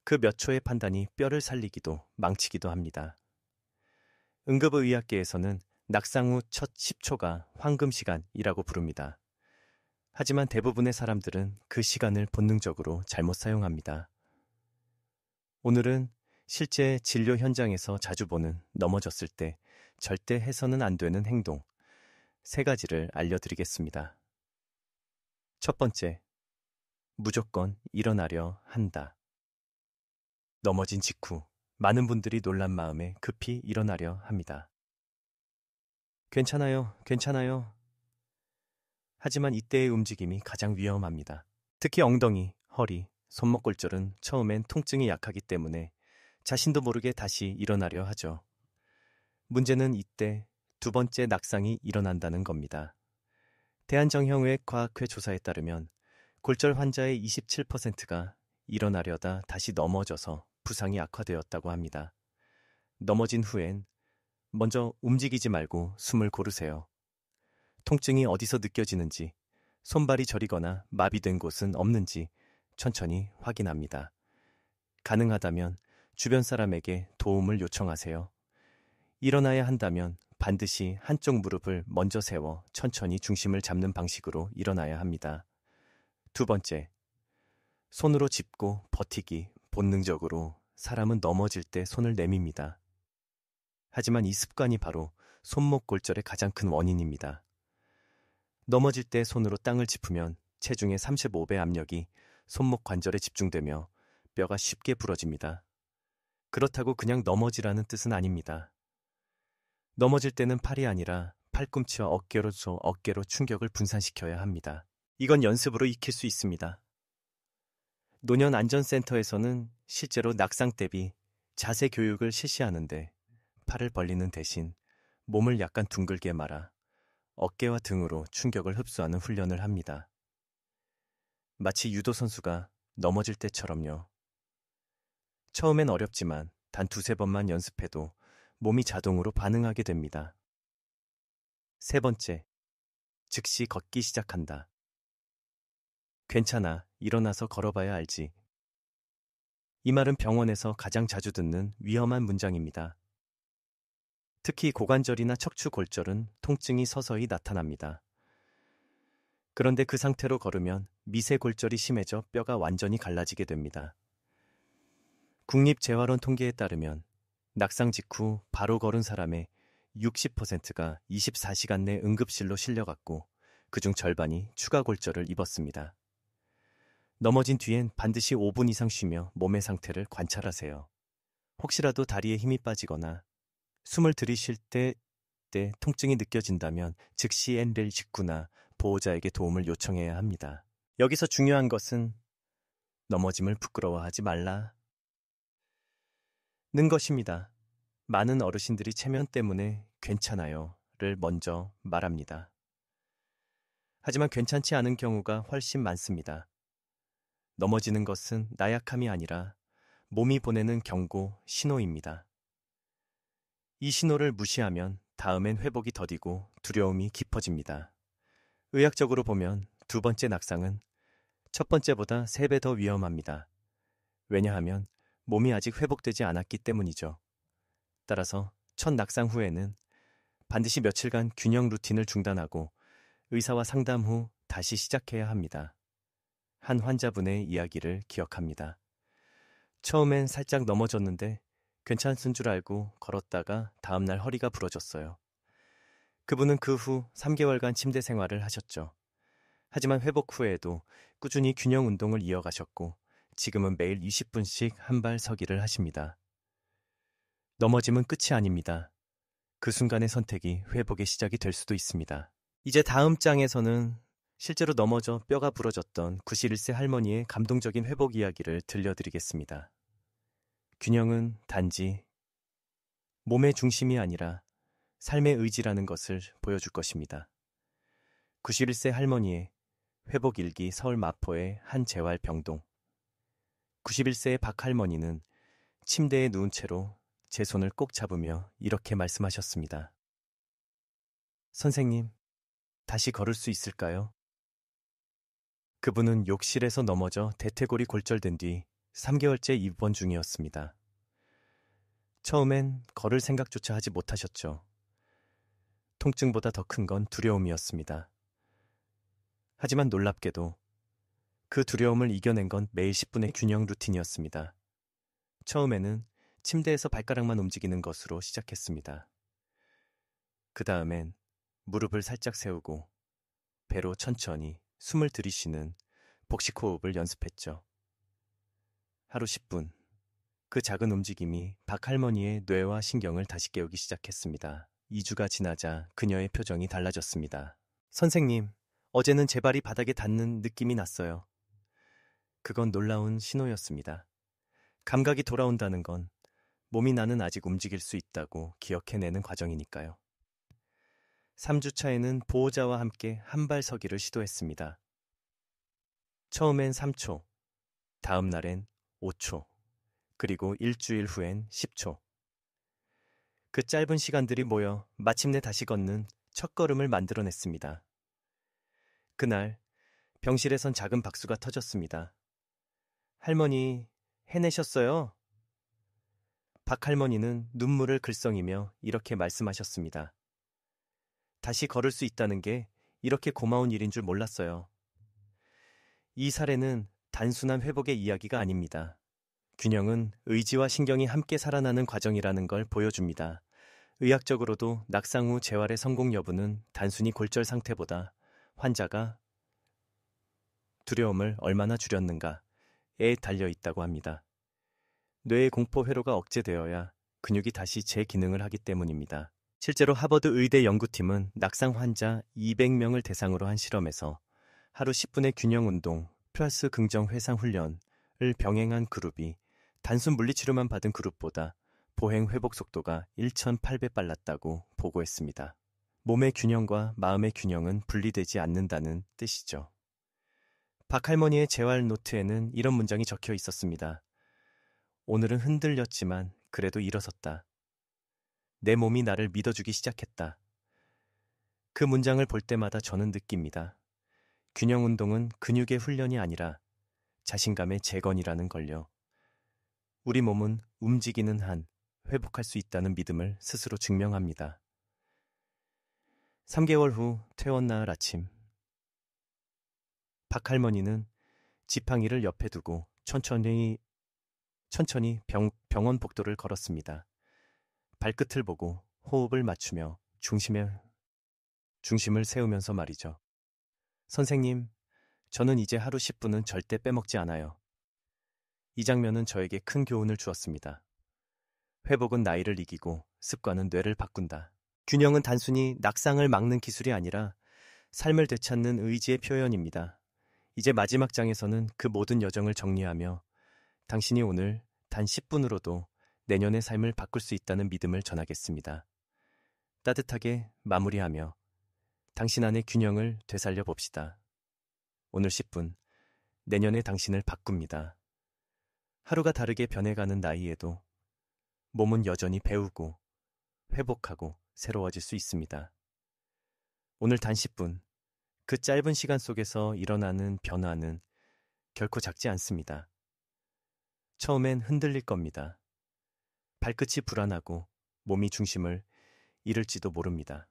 그 몇 초의 판단이 뼈를 살리기도 망치기도 합니다. 응급의학계에서는 낙상 후 첫 10초가 황금 시간이라고 부릅니다. 하지만 대부분의 사람들은 그 시간을 본능적으로 잘못 사용합니다. 오늘은 실제 진료 현장에서 자주 보는 넘어졌을 때 절대 해서는 안 되는 행동 3가지를 알려드리겠습니다. 첫 번째, 무조건 일어나려 한다. 넘어진 직후 많은 분들이 놀란 마음에 급히 일어나려 합니다. 괜찮아요, 괜찮아요. 하지만 이때의 움직임이 가장 위험합니다. 특히 엉덩이, 허리, 손목 골절은 처음엔 통증이 약하기 때문에 자신도 모르게 다시 일어나려 하죠. 문제는 이때 2번째 낙상이 일어난다는 겁니다. 대한정형외과학회 조사에 따르면 골절 환자의 27%가 일어나려다 다시 넘어져서 부상이 악화되었다고 합니다. 넘어진 후엔 먼저 움직이지 말고 숨을 고르세요. 통증이 어디서 느껴지는지, 손발이 저리거나 마비된 곳은 없는지 천천히 확인합니다. 가능하다면 주변 사람에게 도움을 요청하세요. 일어나야 한다면 반드시 한쪽 무릎을 먼저 세워 천천히 중심을 잡는 방식으로 일어나야 합니다. 2번째, 손으로 짚고 버티기. 본능적으로 사람은 넘어질 때 손을 내밉니다. 하지만 이 습관이 바로 손목 골절의 가장 큰 원인입니다. 넘어질 때 손으로 땅을 짚으면 체중의 35배 압력이 손목 관절에 집중되며 뼈가 쉽게 부러집니다. 그렇다고 그냥 넘어지라는 뜻은 아닙니다. 넘어질 때는 팔이 아니라 팔꿈치와 어깨로 충격을 분산시켜야 합니다. 이건 연습으로 익힐 수 있습니다. 노년안전센터에서는 실제로 낙상 대비 자세 교육을 실시하는데 팔을 벌리는 대신 몸을 약간 둥글게 말아 어깨와 등으로 충격을 흡수하는 훈련을 합니다. 마치 유도 선수가 넘어질 때처럼요. 처음엔 어렵지만 단 2-3번만 연습해도 몸이 자동으로 반응하게 됩니다. 3번째, 즉시 걷기 시작한다. 괜찮아, 일어나서 걸어봐야 알지. 이 말은 병원에서 가장 자주 듣는 위험한 문장입니다. 특히 고관절이나 척추 골절은 통증이 서서히 나타납니다. 그런데 그 상태로 걸으면 미세 골절이 심해져 뼈가 완전히 갈라지게 됩니다. 국립재활원 통계에 따르면 낙상 직후 바로 걸은 사람의 60%가 24시간 내 응급실로 실려갔고 그중 절반이 추가 골절을 입었습니다. 넘어진 뒤엔 반드시 5분 이상 쉬며 몸의 상태를 관찰하세요. 혹시라도 다리에 힘이 빠지거나 숨을 들이쉴 때 통증이 느껴진다면 즉시 N119나 보호자에게 도움을 요청해야 합니다. 여기서 중요한 것은 넘어짐을 부끄러워하지 말라는 것입니다. 많은 어르신들이 체면 때문에 괜찮아요를 먼저 말합니다. 하지만 괜찮지 않은 경우가 훨씬 많습니다. 넘어지는 것은 나약함이 아니라 몸이 보내는 경고, 신호입니다. 이 신호를 무시하면 다음엔 회복이 더디고 두려움이 깊어집니다. 의학적으로 보면 두 번째 낙상은 첫 번째보다 3배 더 위험합니다. 왜냐하면 몸이 아직 회복되지 않았기 때문이죠. 따라서 첫 낙상 후에는 반드시 며칠간 균형 루틴을 중단하고 의사와 상담 후 다시 시작해야 합니다. 한 환자분의 이야기를 기억합니다. 처음엔 살짝 넘어졌는데 괜찮은 줄 알고 걸었다가 다음날 허리가 부러졌어요. 그분은 그 후 3개월간 침대 생활을 하셨죠. 하지만 회복 후에도 꾸준히 균형 운동을 이어가셨고 지금은 매일 20분씩 한 발 서기를 하십니다. 넘어짐은 끝이 아닙니다. 그 순간의 선택이 회복의 시작이 될 수도 있습니다. 이제 다음 장에서는 실제로 넘어져 뼈가 부러졌던 91세 할머니의 감동적인 회복 이야기를 들려드리겠습니다. 균형은 단지 몸의 중심이 아니라 삶의 의지라는 것을 보여줄 것입니다. 91세 할머니의 회복 일기 서울 마포의 한 재활 병동. 91세의 박 할머니는 침대에 누운 채로 제 손을 꼭 잡으며 이렇게 말씀하셨습니다. 선생님, 다시 걸을 수 있을까요? 그분은 욕실에서 넘어져 대퇴골이 골절된 뒤 3개월째 입원 중이었습니다. 처음엔 걸을 생각조차 하지 못하셨죠. 통증보다 더 큰 건 두려움이었습니다. 하지만 놀랍게도 그 두려움을 이겨낸 건 매일 10분의 균형 루틴이었습니다. 처음에는 침대에서 발가락만 움직이는 것으로 시작했습니다. 그 다음엔 무릎을 살짝 세우고 배로 천천히 숨을 들이쉬는 복식 호흡을 연습했죠. 하루 10분. 그 작은 움직임이 박 할머니의 뇌와 신경을 다시 깨우기 시작했습니다. 2주가 지나자 그녀의 표정이 달라졌습니다. 선생님, 어제는 제 발이 바닥에 닿는 느낌이 났어요. 그건 놀라운 신호였습니다. 감각이 돌아온다는 건 몸이 나는 아직 움직일 수 있다고 기억해내는 과정이니까요. 3주차에는 보호자와 함께 한 발 서기를 시도했습니다. 처음엔 3초, 다음 날엔 5초, 그리고 일주일 후엔 10초. 그 짧은 시간들이 모여 마침내 다시 걷는 첫걸음을 만들어냈습니다. 그날 병실에선 작은 박수가 터졌습니다. 할머니, 해내셨어요? 박 할머니는 눈물을 글썽이며 이렇게 말씀하셨습니다. 다시 걸을 수 있다는 게 이렇게 고마운 일인 줄 몰랐어요. 이 사례는 단순한 회복의 이야기가 아닙니다. 균형은 의지와 신경이 함께 살아나는 과정이라는 걸 보여줍니다. 의학적으로도 낙상 후 재활의 성공 여부는 단순히 골절 상태보다 환자가 두려움을 얼마나 줄였는가에 달려있다고 합니다. 뇌의 공포 회로가 억제되어야 근육이 다시 재기능을 하기 때문입니다. 실제로 하버드 의대 연구팀은 낙상 환자 200명을 대상으로 한 실험에서 하루 10분의 균형 운동 플러스 긍정 회상 훈련을 병행한 그룹이 단순 물리치료만 받은 그룹보다 보행 회복 속도가 1,800배 빨랐다고 보고했습니다. 몸의 균형과 마음의 균형은 분리되지 않는다는 뜻이죠. 박 할머니의 재활 노트에는 이런 문장이 적혀 있었습니다. 오늘은 흔들렸지만 그래도 일어섰다. 내 몸이 나를 믿어주기 시작했다. 그 문장을 볼 때마다 저는 느낍니다. 균형 운동은 근육의 훈련이 아니라 자신감의 재건이라는 걸요. 우리 몸은 움직이는 한 회복할 수 있다는 믿음을 스스로 증명합니다. 3개월 후 퇴원날 아침, 박할머니는 지팡이를 옆에 두고 천천히 병원 복도를 걸었습니다. 발끝을 보고 호흡을 맞추며 중심을 세우면서 말이죠. 선생님, 저는 이제 하루 10분은 절대 빼먹지 않아요. 이 장면은 저에게 큰 교훈을 주었습니다. 회복은 나이를 이기고 습관은 뇌를 바꾼다. 균형은 단순히 낙상을 막는 기술이 아니라 삶을 되찾는 의지의 표현입니다. 이제 마지막 장에서는 그 모든 여정을 정리하며 당신이 오늘 단 10분으로도 내년의 삶을 바꿀 수 있다는 믿음을 전하겠습니다. 따뜻하게 마무리하며 당신 안의 균형을 되살려 봅시다. 오늘 10분, 내년의 당신을 바꿉니다. 하루가 다르게 변해가는 나이에도 몸은 여전히 배우고 회복하고 새로워질 수 있습니다. 오늘 단 10분, 그 짧은 시간 속에서 일어나는 변화는 결코 작지 않습니다. 처음엔 흔들릴 겁니다. 발끝이 불안하고 몸이 중심을 잃을지도 모릅니다.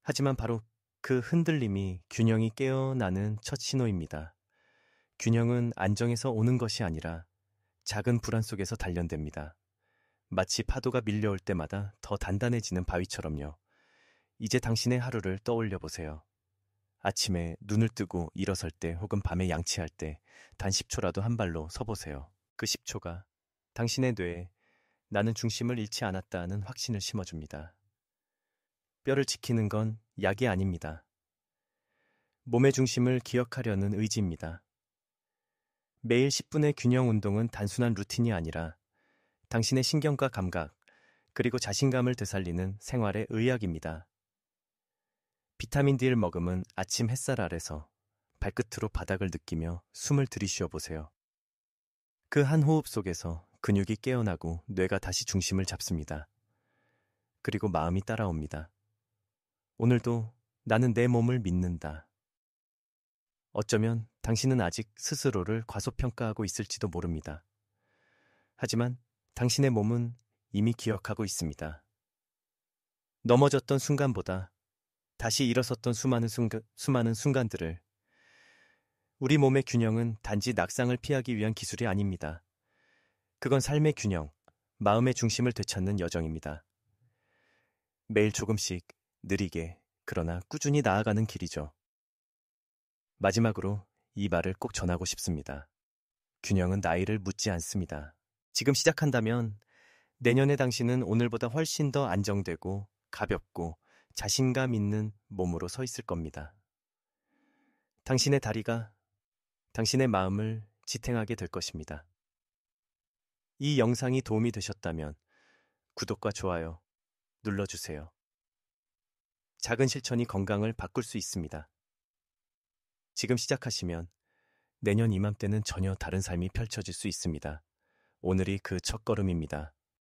하지만 바로 그 흔들림이 균형이 깨어나는 첫 신호입니다. 균형은 안정에서 오는 것이 아니라 작은 불안 속에서 단련됩니다. 마치 파도가 밀려올 때마다 더 단단해지는 바위처럼요. 이제 당신의 하루를 떠올려 보세요. 아침에 눈을 뜨고 일어설 때 혹은 밤에 양치할 때 단 10초라도 한 발로 서보세요. 그 10초가 당신의 뇌에 나는 중심을 잃지 않았다는 확신을 심어줍니다. 뼈를 지키는 건 약이 아닙니다. 몸의 중심을 기억하려는 의지입니다. 매일 10분의 균형 운동은 단순한 루틴이 아니라 당신의 신경과 감각, 그리고 자신감을 되살리는 생활의 의학입니다. 비타민 D를 머금은 아침 햇살 아래서 발끝으로 바닥을 느끼며 숨을 들이쉬어 보세요. 그 한 호흡 속에서 근육이 깨어나고 뇌가 다시 중심을 잡습니다. 그리고 마음이 따라옵니다. 오늘도 나는 내 몸을 믿는다. 어쩌면 당신은 아직 스스로를 과소평가하고 있을지도 모릅니다. 하지만 당신의 몸은 이미 기억하고 있습니다. 넘어졌던 순간보다 다시 일어섰던 수많은 순간들을. 우리 몸의 균형은 단지 낙상을 피하기 위한 기술이 아닙니다. 그건 삶의 균형, 마음의 중심을 되찾는 여정입니다. 매일 조금씩 느리게 그러나 꾸준히 나아가는 길이죠. 마지막으로 이 말을 꼭 전하고 싶습니다. 균형은 나이를 묻지 않습니다. 지금 시작한다면 내년의 당신은 오늘보다 훨씬 더 안정되고 가볍고 자신감 있는 몸으로 서 있을 겁니다. 당신의 다리가 당신의 마음을 지탱하게 될 것입니다. 이 영상이 도움이 되셨다면 구독과 좋아요 눌러주세요. 작은 실천이 건강을 바꿀 수 있습니다. 지금 시작하시면 내년 이맘때는 전혀 다른 삶이 펼쳐질 수 있습니다. 오늘이 그 첫걸음입니다.